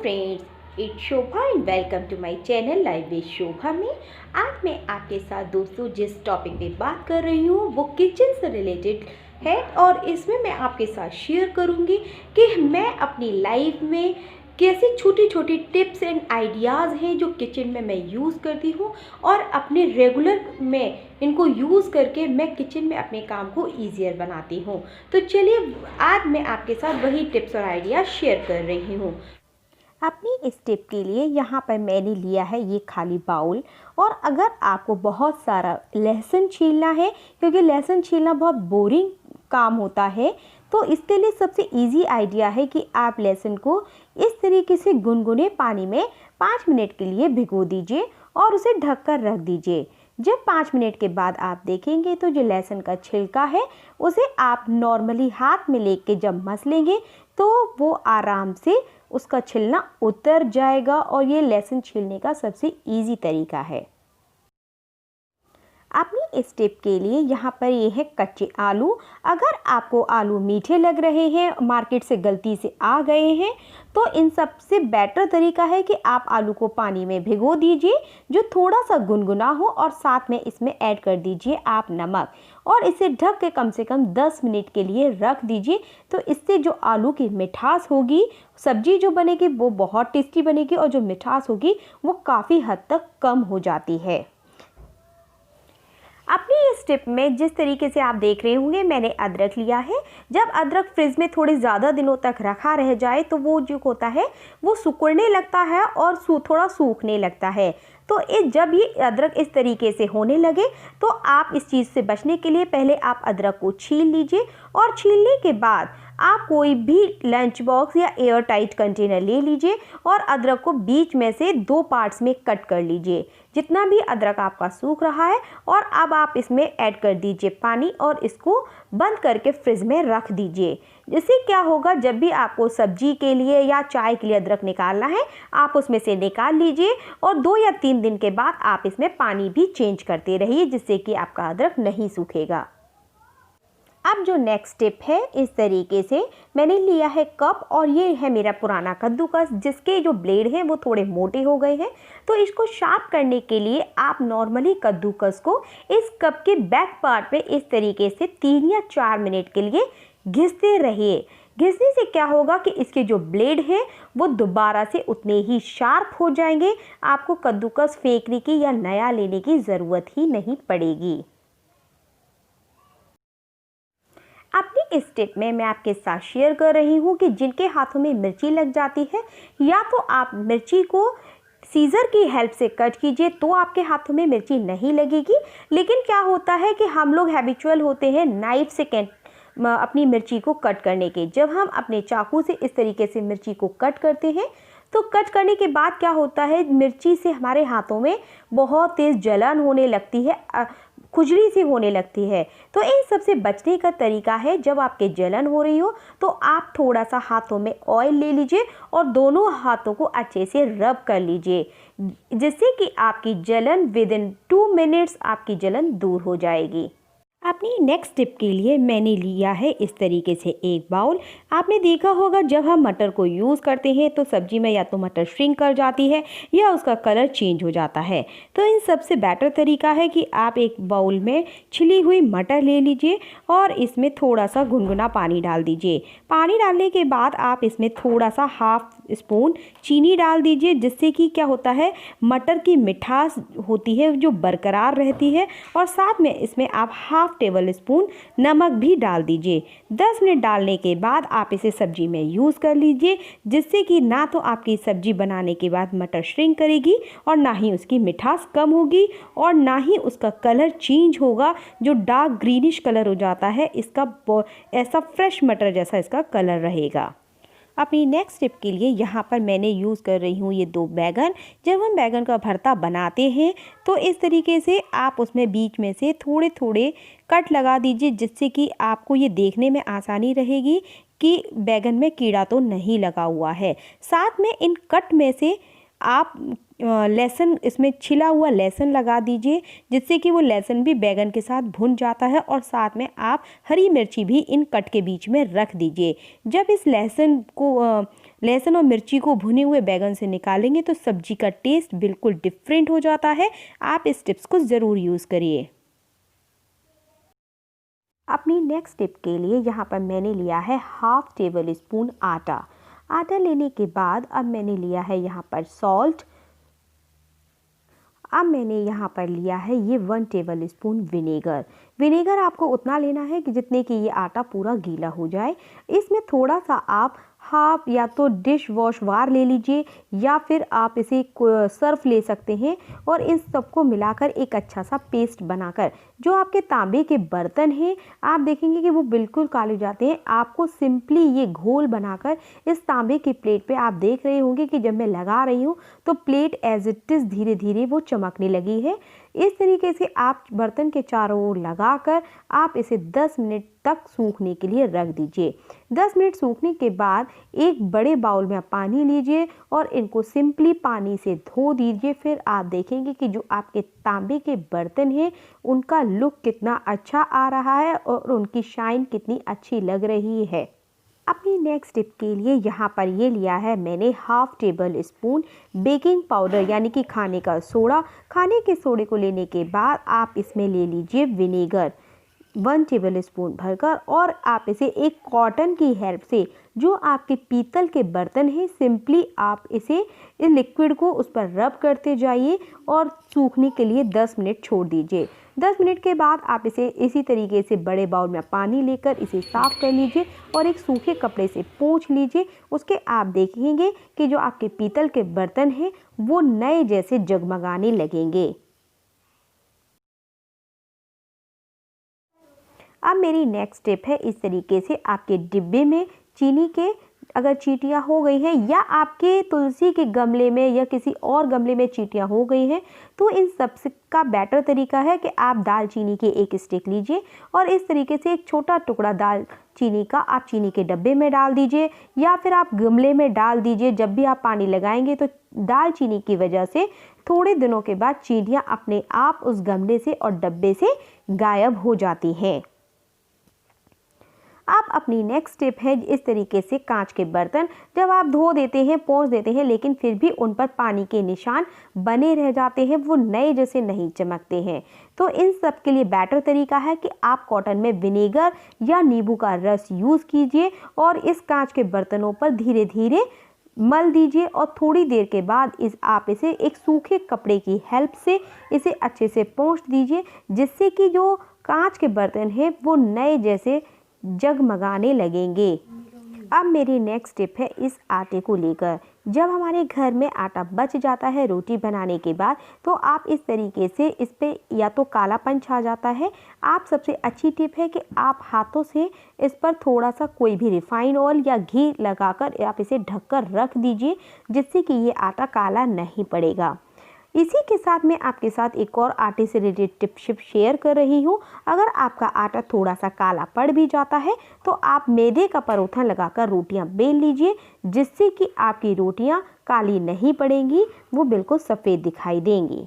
Friends, it's Shobha and welcome to my channel live with Shobha में। आज मैं आपके साथ दोस्तों जिस टॉपिक पे बात कर रही हूँ वो किचन से रिलेटेड है और इसमें मैं आपके साथ शेयर करूँगी कि मैं अपनी लाइफ में कैसे छोटी छोटी टिप्स एंड आइडियाज़ हैं जो किचन में मैं यूज़ करती हूँ और अपने रेगुलर में इनको यूज़ करके मैं किचन में अपने काम को ईजियर बनाती हूँ। तो चलिए आज मैं आपके साथ वही टिप्स और आइडियाज़ शेयर कर रही हूँ। अपनी इस टिप के लिए यहाँ पर मैंने लिया है ये खाली बाउल। और अगर आपको बहुत सारा लहसुन छीलना है, क्योंकि लहसुन छीलना बहुत बोरिंग काम होता है, तो इसके लिए सबसे इजी आइडिया है कि आप लहसुन को इस तरीके से गुनगुने पानी में 5 मिनट के लिए भिगो दीजिए और उसे ढककर रख दीजिए। जब 5 मिनट के बाद आप देखेंगे तो जो लहसुन का छिलका है उसे आप नॉर्मली हाथ में लेके जब मसलेंगे तो वो आराम से उसका छिलना उतर जाएगा और ये लहसुन छीलने का सबसे इजी तरीका है। अपनी इस टिप के लिए यहाँ पर ये है कच्चे आलू। अगर आपको आलू मीठे लग रहे हैं, मार्केट से गलती से आ गए हैं, तो इन सबसे बेटर तरीका है कि आप आलू को पानी में भिगो दीजिए जो थोड़ा सा गुनगुना हो और साथ में इसमें ऐड कर दीजिए आप नमक और इसे ढक के कम से कम 10 मिनट के लिए रख दीजिए। तो इससे जो आलू की मिठास होगी, सब्जी जो बनेगी वो बहुत टेस्टी बनेगी और जो मिठास होगी वो काफ़ी हद तक कम हो जाती है। अपनी इस टिप में जिस तरीके से आप देख रहे होंगे मैंने अदरक लिया है। जब अदरक फ्रिज में थोड़े ज़्यादा दिनों तक रखा रह जाए तो वो जो होता है वो सिकुड़ने लगता है और थोड़ा सूखने लगता है। तो जब ये अदरक इस तरीके से होने लगे तो आप इस चीज़ से बचने के लिए पहले आप अदरक को छील लीजिए और छीलने के बाद आप कोई भी लंच बॉक्स या एयर टाइट कंटेनर ले लीजिए और अदरक को बीच में से 2 पार्ट्स में कट कर लीजिए जितना भी अदरक आपका सूख रहा है। और अब आप इसमें ऐड कर दीजिए पानी और इसको बंद करके फ्रिज में रख दीजिए। जिससे क्या होगा, जब भी आपको सब्जी के लिए या चाय के लिए अदरक निकालना है आप उसमें से निकाल लीजिए और 2 या 3 दिन के बाद आप इसमें पानी भी चेंज करते रहिए जिससे कि आपका अदरक नहीं सूखेगा। अब जो नेक्स्ट टिप है, इस तरीके से मैंने लिया है कप और ये है मेरा पुराना कद्दूकस जिसके जो ब्लेड हैं वो थोड़े मोटे हो गए हैं। तो इसको शार्प करने के लिए आप नॉर्मली कद्दूकस को इस कप के बैक पार्ट में इस तरीके से 3 या 4 मिनट के लिए घिसते रहिए। घिसने से क्या होगा कि इसके जो ब्लेड हैं वो दोबारा से उतने ही शार्प हो जाएंगे। आपको कद्दूकस फेंकने की या नया लेने की ज़रूरत ही नहीं पड़ेगी। अपनी इस टिप में मैं आपके साथ शेयर कर रही हूँ कि जिनके हाथों में मिर्ची लग जाती है या तो आप मिर्ची को सीज़र की हेल्प से कट कीजिए तो आपके हाथों में मिर्ची नहीं लगेगी। लेकिन क्या होता है कि हम लोग हैबिचुअल होते हैं नाइफ से अपनी मिर्ची को कट करने के। जब हम अपने चाकू से इस तरीके से मिर्ची को कट करते हैं तो कट करने के बाद क्या होता है, मिर्ची से हमारे हाथों में बहुत तेज़ जलन होने लगती है, खुजली सी होने लगती है। तो इन सब से बचने का तरीका है, जब आपके जलन हो रही हो तो आप थोड़ा सा हाथों में ऑयल ले लीजिए और दोनों हाथों को अच्छे से रब कर लीजिए जिससे कि आपकी जलन विदिन 2 मिनट्स आपकी जलन दूर हो जाएगी। अपनी नेक्स्ट टिप के लिए मैंने लिया है इस तरीके से एक बाउल। आपने देखा होगा जब हम मटर को यूज़ करते हैं तो सब्जी में या तो मटर श्रिंक कर जाती है या उसका कलर चेंज हो जाता है। तो इन सबसे बेटर तरीका है कि आप एक बाउल में छिली हुई मटर ले लीजिए और इसमें थोड़ा सा गुनगुना पानी डाल दीजिए। पानी डालने के बाद आप इसमें थोड़ा सा हाफ स्पून चीनी डाल दीजिए जिससे कि क्या होता है, मटर की मिठास होती है जो बरकरार रहती है और साथ में इसमें आप हाफ टेबल स्पून नमक भी डाल दीजिए। 10 मिनट डालने के बाद आप इसे सब्जी में यूज़ कर लीजिए जिससे कि ना तो आपकी सब्जी बनाने के बाद मटर श्रिंक करेगी और ना ही उसकी मिठास कम होगी और ना ही उसका कलर चेंज होगा जो डार्क ग्रीनिश कलर हो जाता है। इसका ऐसा फ्रेश मटर जैसा इसका कलर रहेगा। अपनी नेक्स्ट टिप के लिए यहाँ पर मैंने यूज़ कर रही हूँ ये 2 बैगन। जब हम बैगन का भरता बनाते हैं तो इस तरीके से आप उसमें बीच में से थोड़े थोड़े कट लगा दीजिए जिससे कि आपको ये देखने में आसानी रहेगी कि बैगन में कीड़ा तो नहीं लगा हुआ है। साथ में इन कट में से आप लहसुन, इसमें छिला हुआ लहसुन लगा दीजिए जिससे कि वो लहसुन भी बैगन के साथ भुन जाता है और साथ में आप हरी मिर्ची भी इन कट के बीच में रख दीजिए। जब इस लहसुन को लहसुन और मिर्ची को भुने हुए बैगन से निकालेंगे तो सब्जी का टेस्ट बिल्कुल डिफरेंट हो जाता है। आप इस टिप्स को ज़रूर यूज़ करिए। अपनी नेक्स्ट टिप के लिए यहाँ पर मैंने लिया है हाफ टेबल स्पून आटा। आटा लेने के बाद अब मैंने लिया है यहाँ पर सॉल्ट। अब मैंने यहाँ पर लिया है ये 1 टेबल स्पून विनेगर। विनेगर आपको उतना लेना है कि जितने कि ये आटा पूरा गीला हो जाए। इसमें थोड़ा सा आप हाफ या तो डिश वॉश बार ले लीजिए या फिर आप इसे सर्फ ले सकते हैं और इन सबको मिलाकर एक अच्छा सा पेस्ट बनाकर जो आपके तांबे के बर्तन हैं आप देखेंगे कि वो बिल्कुल काले जाते हैं। आपको सिंपली ये घोल बनाकर इस तांबे की प्लेट पे आप देख रहे होंगे कि जब मैं लगा रही हूँ तो प्लेट एज इट इज़ धीरे धीरे वो चमकने लगी है। इस तरीके से आप बर्तन के चारों ओर लगाकर आप इसे 10 मिनट तक सूखने के लिए रख दीजिए। 10 मिनट सूखने के बाद एक बड़े बाउल में आप पानी लीजिए और इनको सिंपली पानी से धो दीजिए। फिर आप देखेंगे कि जो आपके तांबे के बर्तन हैं उनका लुक कितना अच्छा आ रहा है और उनकी शाइन कितनी अच्छी लग रही है। अपनी नेक्स्ट टिप के लिए यहाँ पर ये लिया है मैंने half table spoon baking powder यानी कि खाने का सोडा। खाने के सोडे को लेने के बाद आप इसमें ले लीजिए विनेगर 1 टेबल स्पून भरकर और आप इसे एक कॉटन की हेल्प से जो आपके पीतल के बर्तन हैं सिंपली आप इस लिक्विड को उस पर रब करते जाइए और सूखने के लिए 10 मिनट छोड़ दीजिए। 10 मिनट के बाद आप इसे इसी तरीके से बड़े बाउल में पानी लेकर इसे साफ़ कर लीजिए और एक सूखे कपड़े से पोंछ लीजिए। उसके आप देखेंगे कि जो आपके पीतल के बर्तन हैं वो नए जैसे जगमगाने लगेंगे। अब मेरी नेक्स्ट टिप है इस तरीके से आपके डिब्बे में चीनी के अगर चींटियाँ हो गई हैं या आपके तुलसी के गमले में या किसी और गमले में चींटियाँ हो गई हैं तो इन सब का बेटर तरीका है कि आप दालचीनी के एक स्टिक लीजिए और इस तरीके से एक छोटा टुकड़ा दालचीनी का आप चीनी के डब्बे में डाल दीजिए या फिर आप गमले में डाल दीजिए। जब भी आप पानी लगाएंगे तो दालचीनी की वजह से थोड़े दिनों के बाद चींटियाँ अपने आप उस गमले से और डब्बे से गायब हो जाती हैं। आप अपनी नेक्स्ट टिप है इस तरीके से कांच के बर्तन जब आप धो देते हैं पोंछ देते हैं लेकिन फिर भी उन पर पानी के निशान बने रह जाते हैं, वो नए जैसे नहीं चमकते हैं, तो इन सब के लिए बेटर तरीका है कि आप कॉटन में विनेगर या नींबू का रस यूज़ कीजिए और इस कांच के बर्तनों पर धीरे धीरे मल दीजिए और थोड़ी देर के बाद आप इसे एक सूखे कपड़े की हेल्प से इसे अच्छे से पोंछ दीजिए जिससे कि जो कांच के बर्तन हैं वो नए जैसे जगमगाने लगेंगे। अब मेरी नेक्स्ट टिप है इस आटे को लेकर। जब हमारे घर में आटा बच जाता है रोटी बनाने के बाद तो आप इस तरीके से इस पे या तो कालापन छा जाता है। आप सबसे अच्छी टिप है कि आप हाथों से इस पर थोड़ा सा कोई भी रिफाइंड ऑयल या घी लगाकर आप इसे ढककर रख दीजिए जिससे कि ये आटा काला नहीं पड़ेगा। इसी के साथ मैं आपके साथ एक और आटे से रिलेटेड टिप शेयर कर रही हूँ। अगर आपका आटा थोड़ा सा काला पड़ भी जाता है तो आप मैदे का परोठा लगाकर रोटियां बेल लीजिए जिससे कि आपकी रोटियां काली नहीं पड़ेंगी, वो बिल्कुल सफ़ेद दिखाई देंगी।